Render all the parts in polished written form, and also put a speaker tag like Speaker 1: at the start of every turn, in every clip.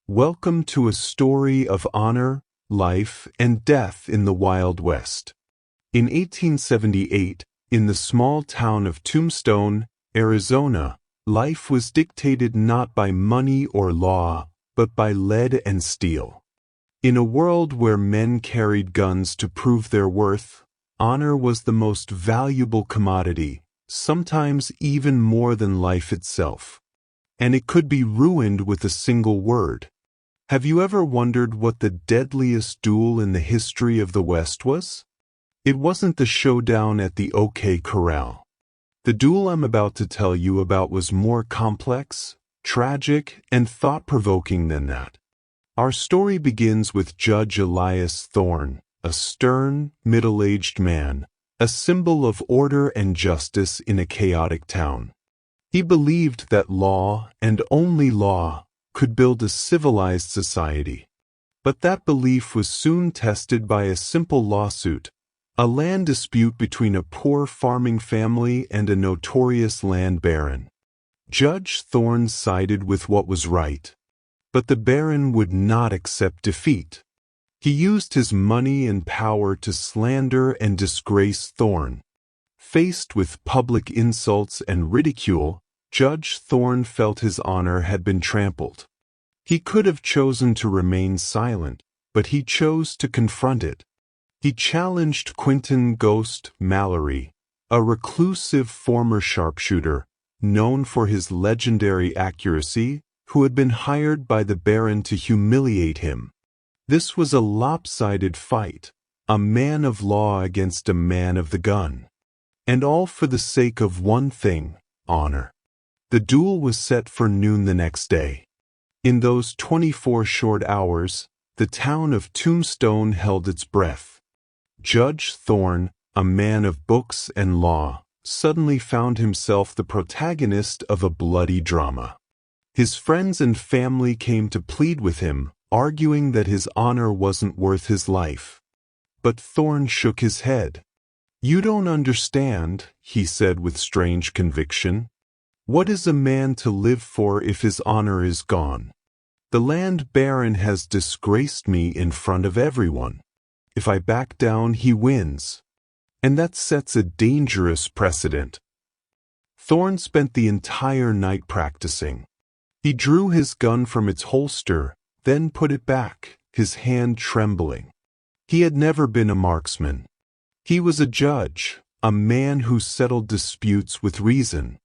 Speaker 1: Welcome to a story of honor, life, and death in the Wild West. In 1878, in the small town of Tombstone, Arizona, life was dictated not by money or law, but by lead and steel. In a world where men carried guns to prove their worth, honor was the most valuable commodity, sometimes even more than life itself. And it could be ruined with a single word. Have you ever wondered what the deadliest duel in the history of the West was? It wasn't the showdown at the OK Corral. The duel I'm about to tell you about was more complex, tragic, and thought-provoking than that. Our story begins with Judge Elias Thorne, a stern, middle-aged man, a symbol of order and justice in a chaotic town. He believed that law, and only law, could build a civilized society. But that belief was soon tested by a simple lawsuit, a land dispute between a poor farming family and a notorious land baron. Judge Thorne sided with what was right, but the baron would not accept defeat. He used his money and power to slander and disgrace Thorne. Faced with public insults and ridicule, Judge Thorne felt his honor had been trampled. He could have chosen to remain silent, but he chose to confront it. He challenged Quentin "Ghost" Mallory, a reclusive former sharpshooter, known for his legendary accuracy, who had been hired by the Baron to humiliate him. This was a lopsided fight, a man of law against a man of the gun. And all for the sake of one thing, honor. The duel was set for noon the next day. In those 24 short hours, the town of Tombstone held its breath. Judge Thorne, a man of books and law, suddenly found himself the protagonist of a bloody drama. His friends and family came to plead with him, arguing that his honor wasn't worth his life. But Thorne shook his head. "You don't understand," he said with strange conviction. "What is a man to live for if his honor is gone? The land baron has disgraced me in front of everyone. If I back down, he wins. And that sets a dangerous precedent." Thorne spent the entire night practicing. He drew his gun from its holster, then put it back, his hand trembling. He had never been a marksman. He was a judge, a man who settled disputes with reason.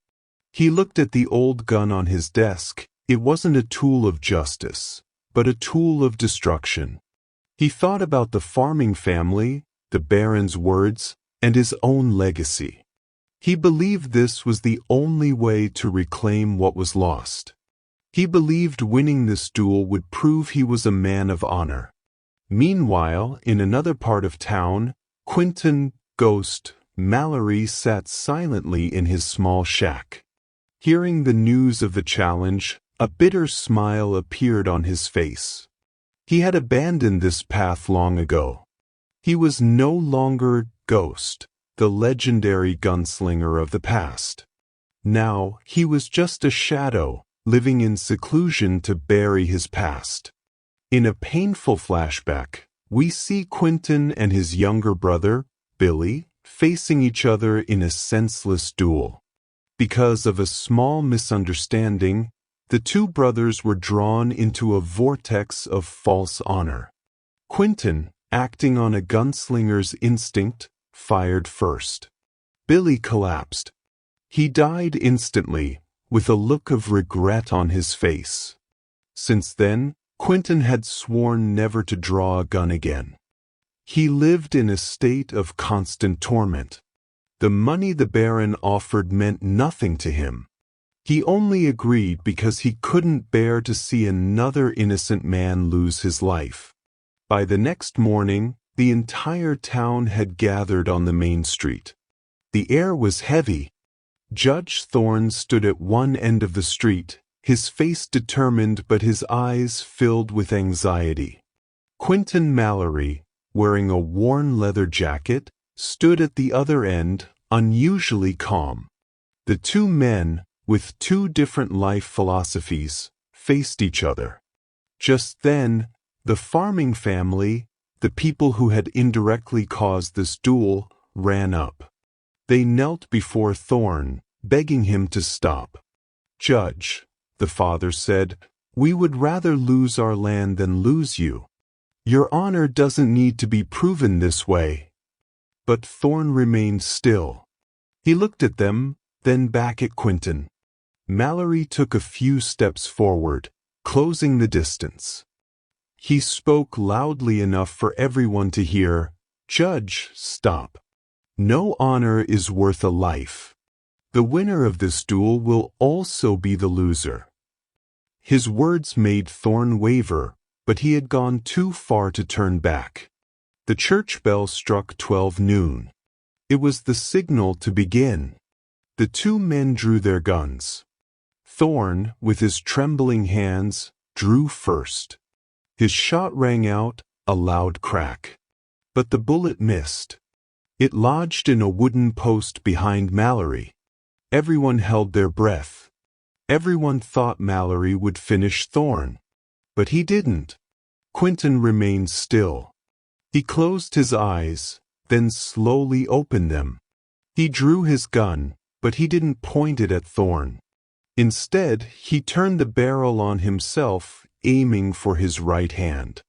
Speaker 1: He looked at the old gun on his desk. It wasn't a tool of justice, but a tool of destruction. He thought about the farming family, the baron's words, and his own legacy. He believed this was the only way to reclaim what was lost. He believed winning this duel would prove he was a man of honor. Meanwhile, in another part of town, Quentin "Ghost" Mallory sat silently in his small shack. Hearing the news of the challenge, a bitter smile appeared on his face. He had abandoned this path long ago. He was no longer Ghost, the legendary gunslinger of the past. Now, he was just a shadow, living in seclusion to bury his past. In a painful flashback, we see Quentin and his younger brother, Billy, facing each other in a senseless duel. Because of a small misunderstanding, the two brothers were drawn into a vortex of false honor. Quentin, acting on a gunslinger's instinct, fired first. Billy collapsed. He died instantly, with a look of regret on his face. Since then, Quentin had sworn never to draw a gun again. He lived in a state of constant torment. The money the baron offered meant nothing to him. He only agreed because he couldn't bear to see another innocent man lose his life. By the next morning, the entire town had gathered on the main street. The air was heavy. Judge Thorne stood at one end of the street, his face determined but his eyes filled with anxiety. Quentin Mallory, wearing a worn leather jacket, stood at the other end, unusually calm. The two men, with two different life philosophies, faced each other. Just then, the farming family, the people who had indirectly caused this duel, ran up. They knelt before Thorn, begging him to stop. "Judge," the father said, "we would rather lose our land than lose you. Your honor doesn't need to be proven this way." But Thorn remained still. He looked at them, then back at Quentin. Mallory took a few steps forward, closing the distance. He spoke loudly enough for everyone to hear, "Judge, stop. No honor is worth a life. The winner of this duel will also be the loser." His words made Thorn waver, but he had gone too far to turn back. The church bell struck 12 noon. It was the signal to begin. The two men drew their guns. Thorn, with his trembling hands, drew first. His shot rang out, a loud crack. But the bullet missed. It lodged in a wooden post behind Mallory. Everyone held their breath. Everyone thought Mallory would finish Thorn. But he didn't. Quentin remained still. He closed his eyes, then slowly opened them. He drew his gun, but he didn't point it at Thorn. Instead, he turned the barrel on himself, aiming for his right hand.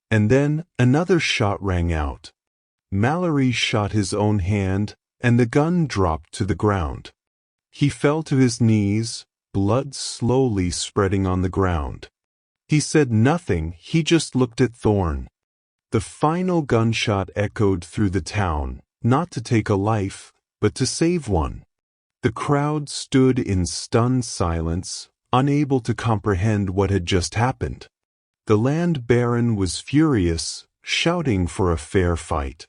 Speaker 1: And then another shot rang out. Mallory shot his own hand, and the gun dropped to the ground. He fell to his knees, blood slowly spreading on the ground. He said nothing, he just looked at Thorn. The final gunshot echoed through the town, not to take a life, but to save one. The crowd stood in stunned silence, unable to comprehend what had just happened. The land baron was furious, shouting for a fair fight.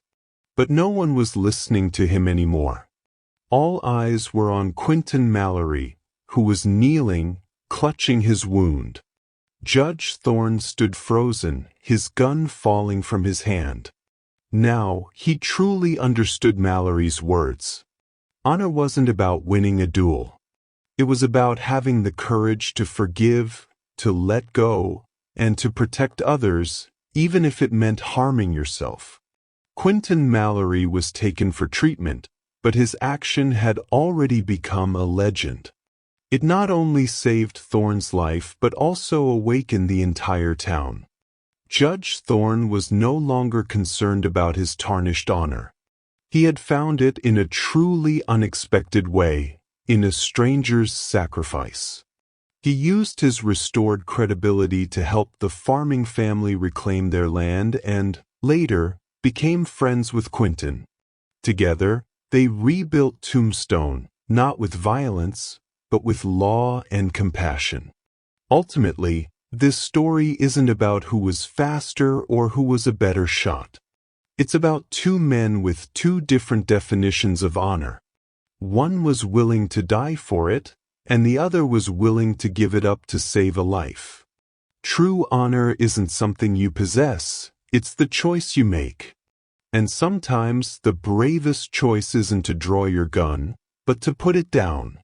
Speaker 1: But no one was listening to him anymore. All eyes were on Quentin Mallory, who was kneeling, clutching his wound. Judge Thorn stood frozen, his gun falling from his hand. Now he truly understood Mallory's words. Honor wasn't about winning a duel. It was about having the courage to forgive, to let go, and to protect others, even if it meant harming yourself. Quentin Mallory was taken for treatment, but his action had already become a legend. It not only saved Thorn's life but also awakened the entire town. Judge Thorn was no longer concerned about his tarnished honor. He had found it in a truly unexpected way, in a stranger's sacrifice. He used his restored credibility to help the farming family reclaim their land and, later, became friends with Quentin. Together, they rebuilt Tombstone, not with violence, but with law and compassion. Ultimately, this story isn't about who was faster or who was a better shot. It's about two men with two different definitions of honor. One was willing to die for it, and the other was willing to give it up to save a life. True honor isn't something you possess, it's the choice you make. And sometimes the bravest choice isn't to draw your gun, but to put it down.